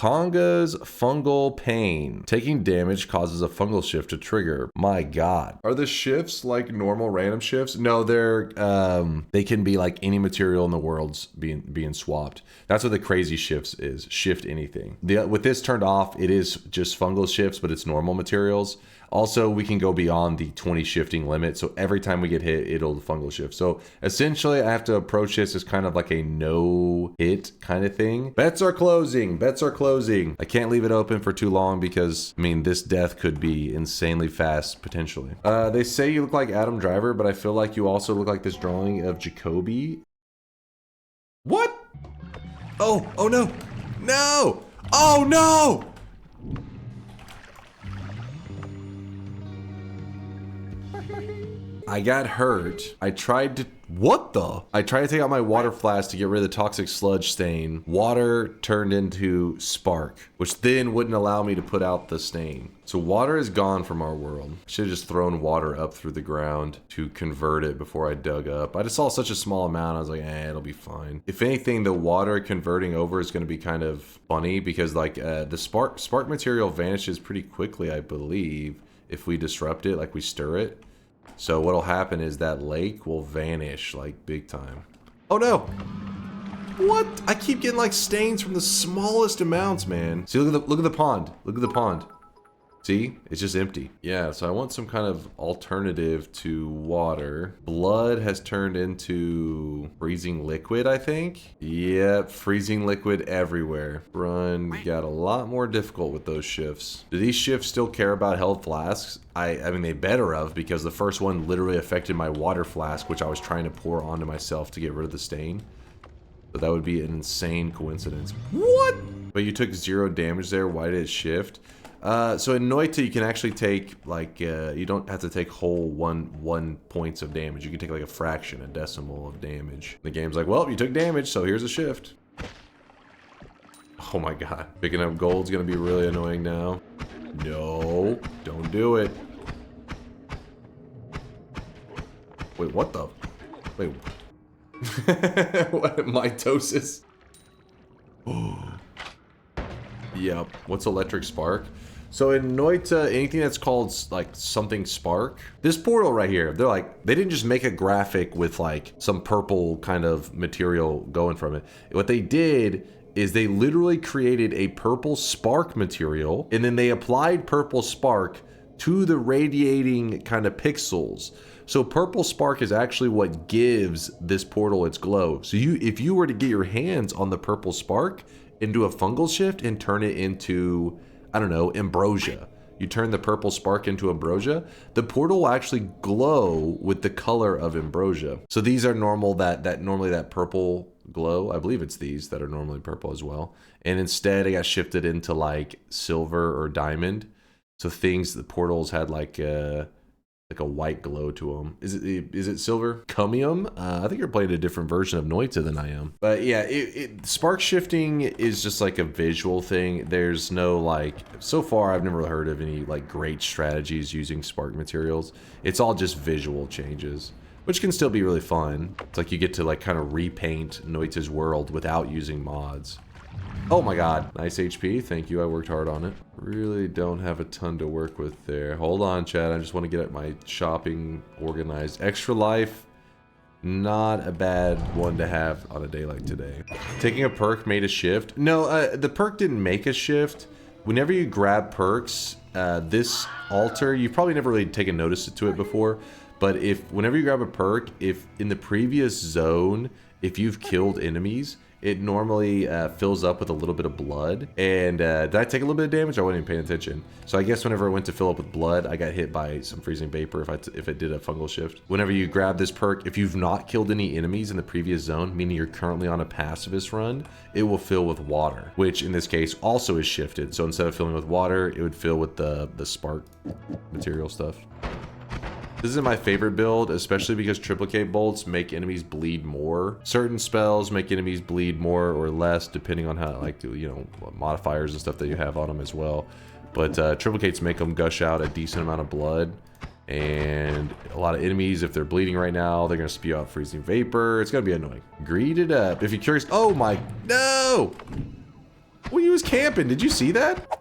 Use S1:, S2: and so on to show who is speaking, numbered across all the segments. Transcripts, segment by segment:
S1: Conga's fungal pain. Taking damage causes a fungal shift to trigger. My God. Are the shifts like normal random shifts? No, they're they can be like any material in the world's being swapped. That's what the crazy shifts is. Shift anything. With this turned off, it is just fungal shifts, but it's normal materials. Also, we can go beyond the 20 shifting limit. So every time we get hit, it'll fungal shift. So essentially, I have to approach this as kind of like a no hit kind of thing. Bets are closing. Bets are closing. I can't leave it open for too long because, I mean, this death could be insanely fast potentially. They say you look like Adam Driver, but I feel like you also look like this drawing of Jacoby. What? Oh no. No. Oh no. I got hurt. I tried to take out my water flask to get rid of the toxic sludge stain. Water turned into spark, which then wouldn't allow me to put out the stain. So water is gone from our world. Should have just thrown water up through the ground to convert it before I dug up. I just saw such a small amount. I was like, it'll be fine. If anything, the water converting over is going to be kind of funny because like the spark material vanishes pretty quickly, I believe, if we disrupt it, like we stir it. So what'll happen is that lake will vanish like big time. Oh no! What? I keep getting like stains from the smallest amounts, man. See, look at the pond. Look at the pond. See? It's just empty. Yeah, so I want some kind of alternative to water. Blood has turned into freezing liquid, I think. Yep, freezing liquid everywhere. Run got a lot more difficult with those shifts. Do these shifts still care about health flasks? I mean, they better have, because the first one literally affected my water flask, which I was trying to pour onto myself to get rid of the stain. So that would be an insane coincidence. What? But you took 0 damage there. Why did it shift? So in Noita, you can actually take, like, you don't have to take whole one points of damage. You can take, like, a fraction, a decimal of damage. The game's like, well, you took damage, so here's a shift. Oh my god. Picking up gold's gonna be really annoying now. No, don't do it. Wait, what the? Wait. What? Mitosis? Oh. Yep. What's electric spark? So in Noita, anything that's called like something spark, this portal right here, they didn't just make a graphic with like some purple kind of material going from it. What they did is they literally created a purple spark material, and then they applied purple spark to the radiating kind of pixels. So purple spark is actually what gives this portal its glow. So if you were to get your hands on the purple spark and do a fungal shift and turn it into, I don't know, ambrosia. You turn the purple spark into ambrosia, the portal will actually glow with the color of ambrosia. So these are normal, normally that purple glow. I believe it's these that are normally purple as well. And instead it got shifted into like silver or diamond. So the portals had like a white glow to them. Is it silver? Cumium? I think you're playing a different version of Noita than I am. But yeah, spark shifting is just like a visual thing. There's no like, so far I've never heard of any like great strategies using spark materials. It's all just visual changes, which can still be really fun. It's like you get to like kind of repaint Noita's world without using mods. Oh my god, nice HP, thank you, I worked hard on it. Really don't have a ton to work with there. Hold on, chat, I just want to get my shopping organized. Extra life, not a bad one to have on a day like today. Taking a perk made a shift? No, the perk didn't make a shift. Whenever you grab perks, this altar, you've probably never really taken notice to it before, but whenever you grab a perk, if in the previous zone, if you've killed enemies, it normally fills up with a little bit of blood. And did I take a little bit of damage? I wasn't even paying attention. So I guess whenever I went to fill up with blood, I got hit by some freezing vapor if it did a fungal shift. Whenever you grab this perk, if you've not killed any enemies in the previous zone, meaning you're currently on a pacifist run, it will fill with water, which in this case also is shifted. So instead of filling with water, it would fill with the spark material stuff. This is my favorite build, especially because triplicate bolts make enemies bleed more. Certain spells make enemies bleed more or less, depending on how, like, you know, modifiers and stuff that you have on them as well. But triplicates make them gush out a decent amount of blood. And a lot of enemies, if they're bleeding right now, they're gonna spew out freezing vapor. It's gonna be annoying. Greed it up. If you're curious, oh my, no! Well, he was camping. Did you see that?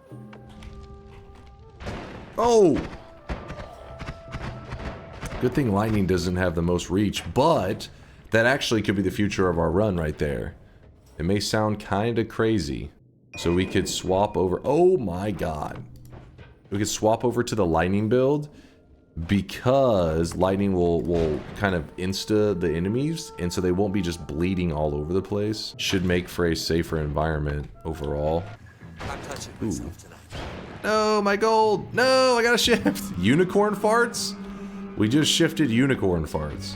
S1: Oh! Good thing lightning doesn't have the most reach, but that actually could be the future of our run right there. It may sound kind of crazy. So we could swap over. Oh my god. We could swap over to the lightning build because lightning will kind of insta the enemies, and so they won't be just bleeding all over the place. Should make for a safer environment overall. Ooh. No, my gold! No, I gotta shift! Unicorn farts? We just shifted unicorn farts.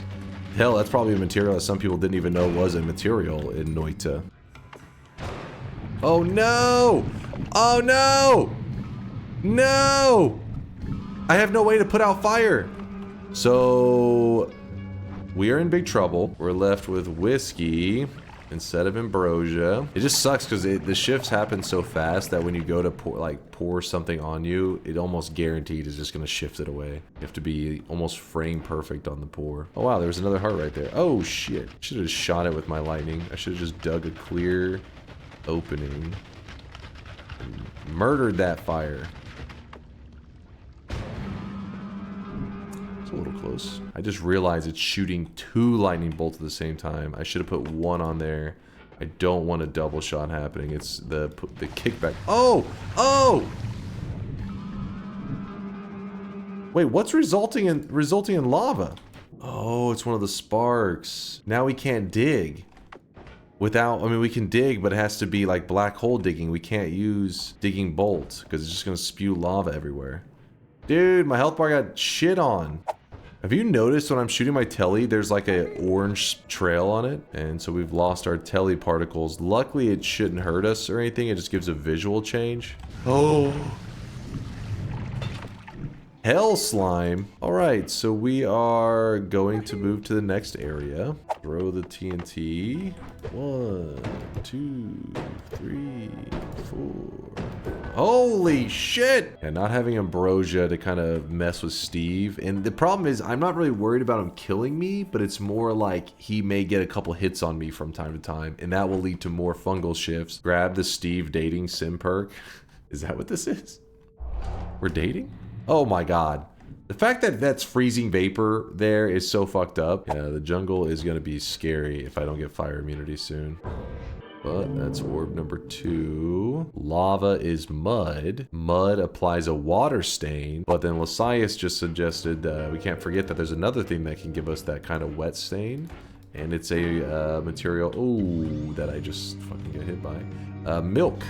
S1: Hell, that's probably a material that some people didn't even know was a material in Noita. Oh no! Oh no! No! I have no way to put out fire! So... we are in big trouble. We're left with whiskey instead of ambrosia. It just sucks because the shifts happen so fast that when you go to pour something on you, it almost guaranteed is just going to shift it away. You have to be almost frame perfect on the pour. Oh wow, there was another heart right there. Oh shit. Should have just shot it with my lightning. I should have just dug a clear opening and murdered that fire. It's a little close. I just realized it's shooting 2 lightning bolts at the same time. I should have put 1 on there. I don't want a double shot happening. It's the kickback. Oh! Oh! Wait, what's resulting in lava? Oh, it's one of the sparks. Now we can't dig. Without, I mean, we can dig, but it has to be like black hole digging. We can't use digging bolts because it's just gonna spew lava everywhere. Dude, my health bar got shit on. Have you noticed when I'm shooting my telly, there's like a orange trail on it? And so we've lost our telly particles. Luckily, it shouldn't hurt us or anything. It just gives a visual change. Oh. Hell slime. All right, so we are going to move to the next area. Throw the TNT. 1, 2, 3, 4. Holy shit! And not having ambrosia to kind of mess with Steve. And the problem is, I'm not really worried about him killing me, but it's more like he may get a couple hits on me from time to time, and that will lead to more fungal shifts. Grab the Steve dating sim perk. Is that what this is? We're dating? Oh my god. The fact that that's freezing vapor there is so fucked up. Yeah, the jungle is gonna be scary if I don't get fire immunity soon. But that's orb number 2. Lava is mud. Mud applies a water stain. But then Lasias just suggested we can't forget that there's another thing that can give us that kind of wet stain. And it's a material, ooh, that I just fucking get hit by. Milk.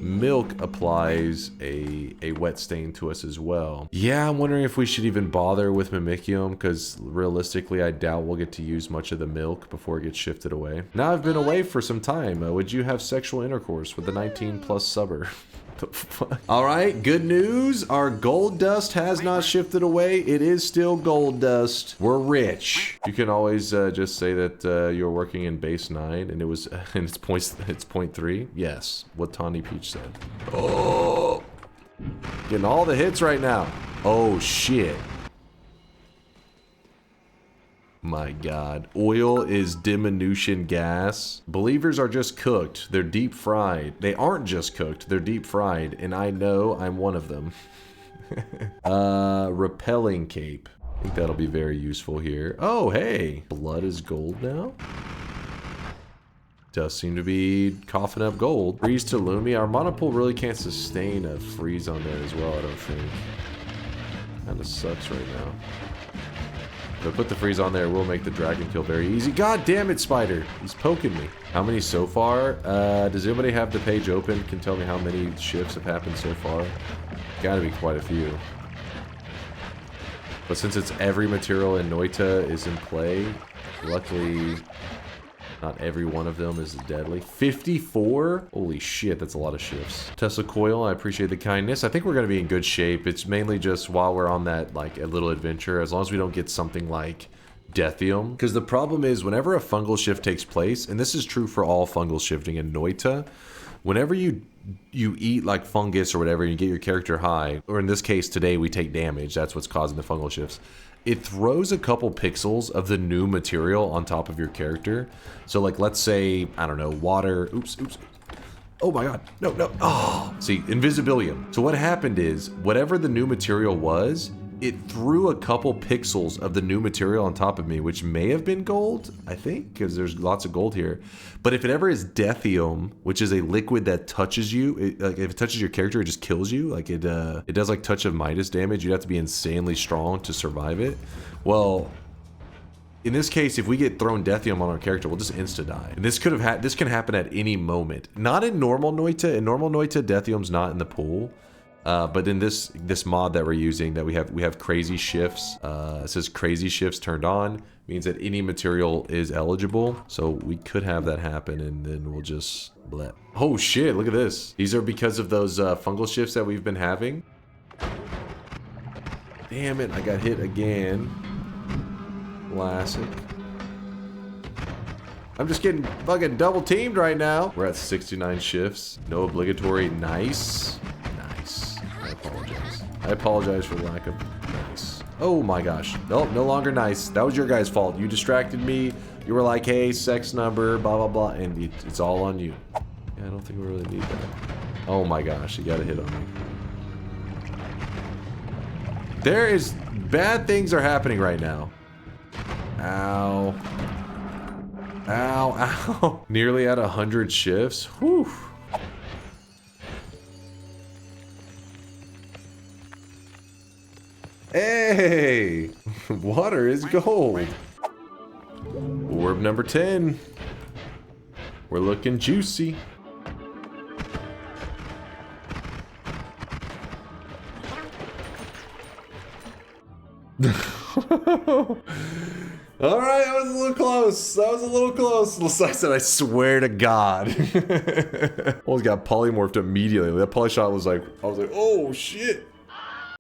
S1: Milk applies a wet stain to us as well. Yeah, I'm wondering if we should even bother with Mimicium, because realistically, I doubt we'll get to use much of the milk before it gets shifted away. Now I've been away for some time. Would you have sexual intercourse with the 19+ subber? All right, good news. Our gold dust has not shifted away. It is still gold dust. We're rich. You can always just say that you're working in base 9 and it was and it's 0.3. Yes, what Tawny Peach said. Oh, getting all the hits right now. Oh shit. My god. Oil is diminution gas. Believers are just cooked. They're deep fried. They aren't just cooked. They're deep fried. And I know I'm one of them. Repelling cape. I think that'll be very useful here. Oh, hey. Blood is gold now. Does seem to be coughing up gold. Freeze to Lumi. Our monopool really can't sustain a freeze on that as well, I don't think. Kinda sucks right now. If I put the freeze on there, we'll make the dragon kill very easy. God damn it, Spider. He's poking me. How many so far? Does anybody have the page open? Can tell me how many shifts have happened so far? Gotta be quite a few. But since it's every material in Noita is in play, luckily not every one of them is deadly. 54? Holy shit, that's a lot of shifts. Tesla Coil, I appreciate the kindness. I think we're gonna be in good shape. It's mainly just while we're on that, like, a little adventure, as long as we don't get something like Deathium. Because the problem is, whenever a fungal shift takes place, and this is true for all fungal shifting in Noita, whenever you eat like fungus or whatever, and you get your character high, or in this case today we take damage, that's what's causing the fungal shifts. It throws a couple pixels of the new material on top of your character. So like, let's say, I don't know, water, oops. Oh my god. No, no. Oh, see, invisibilium. So what happened is, whatever the new material was, it threw a couple pixels of the new material on top of me, which may have been gold, I think, because there's lots of gold here. But if it ever is Deathium, which is a liquid that touches you, like if it touches your character, it just kills you. Like it does like Touch of Midas damage. You'd have to be insanely strong to survive it. Well, in this case, if we get thrown Deathium on our character, we'll just insta-die. And this can happen at any moment. Not in normal Noita. In normal Noita, Deathium's not in the pool. But in this mod that we're using, that we have crazy shifts. It says crazy shifts turned on, means that any material is eligible. So we could have that happen, and then we'll just blep. Oh shit! Look at this. These are because of those fungal shifts that we've been having. Damn it! I got hit again. Classic. I'm just getting fucking double teamed right now. We're at 69 shifts. No obligatory. Nice. I apologize for the lack of nice. Oh my gosh. Nope, no longer nice. That was your guys' fault. You distracted me. You were like, hey, sex number, blah, blah, blah. And it's all on you. Yeah, I don't think we really need that. Oh my gosh, you got a hit on me. Bad things are happening right now. Ow. Ow, ow. Nearly at 100 shifts. Whew. Hey! Water is gold. Orb number 10. We're looking juicy. All right, that was a little close. That was a little close. I said, I swear to God. Almost got polymorphed immediately. That poly shot was like, I was like, oh shit.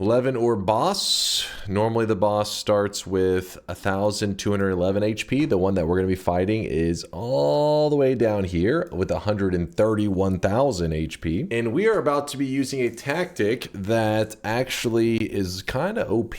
S1: 11 orb boss. Normally the boss starts with 1,211 HP. The one that we're going to be fighting is all the way down here with 131,000 HP. And we are about to be using a tactic that actually is kind of OP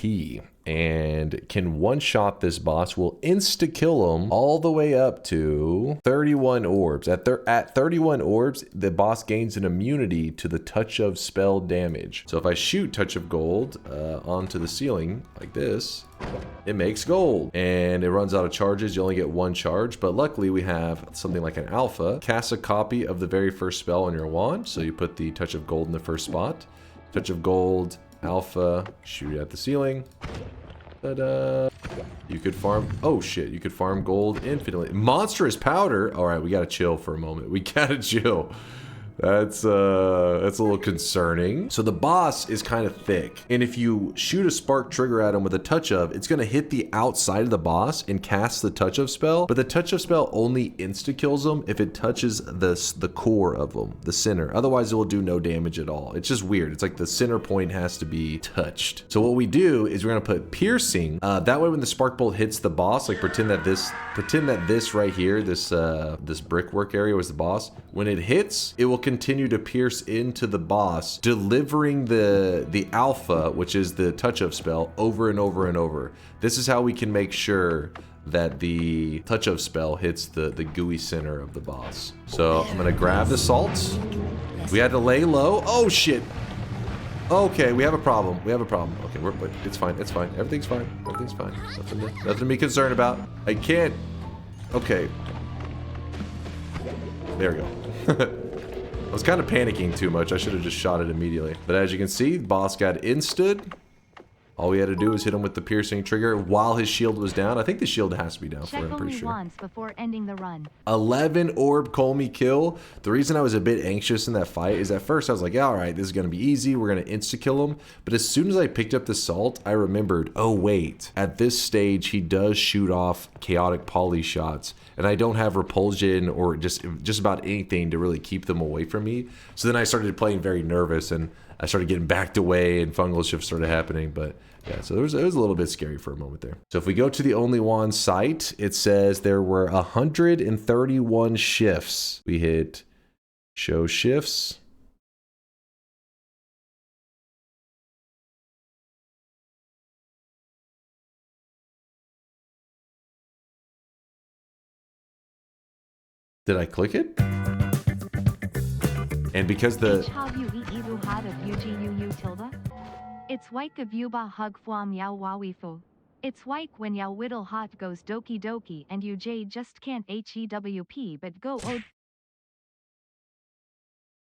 S1: and can one-shot this boss. Will insta-kill him all the way up to 31 orbs. At 31 orbs, the boss gains an immunity to the touch of spell damage. So if I shoot touch of gold onto the ceiling like this, it makes gold. And it runs out of charges. You only get one charge, but luckily we have something like an alpha. Cast a copy of the very first spell on your wand. So you put the touch of gold in the first spot. Touch of gold, alpha, shoot at the ceiling. Ta-da. You could farm, oh shit, you could farm gold infinitely. Monstrous powder. All right, we gotta chill for a moment. We gotta chill. That's a little concerning. So the boss is kind of thick, and if you shoot a spark trigger at him with a touch of, it's gonna hit the outside of the boss and cast the touch of spell, but the touch of spell only insta kills him if it touches the core of him, the center. Otherwise it will do no damage at all. It's just weird. It's like the center point has to be touched. So what we do is we're gonna put piercing. That way when the spark bolt hits the boss, like pretend that this right here, this brickwork area was the boss. When it hits, it will continue to pierce into the boss, delivering the alpha, which is the touch of spell, over and over and over. This is how we can make sure that the touch of spell hits the gooey center of the boss. So I'm gonna grab the salt. We had to lay low. Oh shit. Okay, we have a problem. We have a problem. Okay, it's fine. It's fine. Everything's fine. Everything's fine. Nothing to be concerned about. I can't. Okay. There we go. I was kind of panicking too much. I should have just shot it immediately. But as you can see, the boss got insta'd. All we had to do was hit him with the piercing trigger while his shield was down. I think the shield has to be down for him, I'm pretty sure.
S2: Once before ending the run.
S1: 11 orb Colmy kill. The reason I was a bit anxious in that fight is at first I was like, yeah, all right, this is going to be easy. We're going to insta-kill him. But as soon as I picked up the salt, I remembered, oh wait, at this stage, he does shoot off chaotic poly shots. And I don't have repulsion or just about anything to really keep them away from me. So then I started playing very nervous and I started getting backed away and fungal shifts started happening. But yeah, so it was a little bit scary for a moment there. So if we go to the Only Wand site, it says there were 131 shifts. We hit show shifts. Did I click it? And because the...
S2: How you eat evu had of UGUU tilde? It's white of yuba hug fwam yao wawifu. It's white when yao whittle hot goes doki doki and UJ just can't HEWP but go od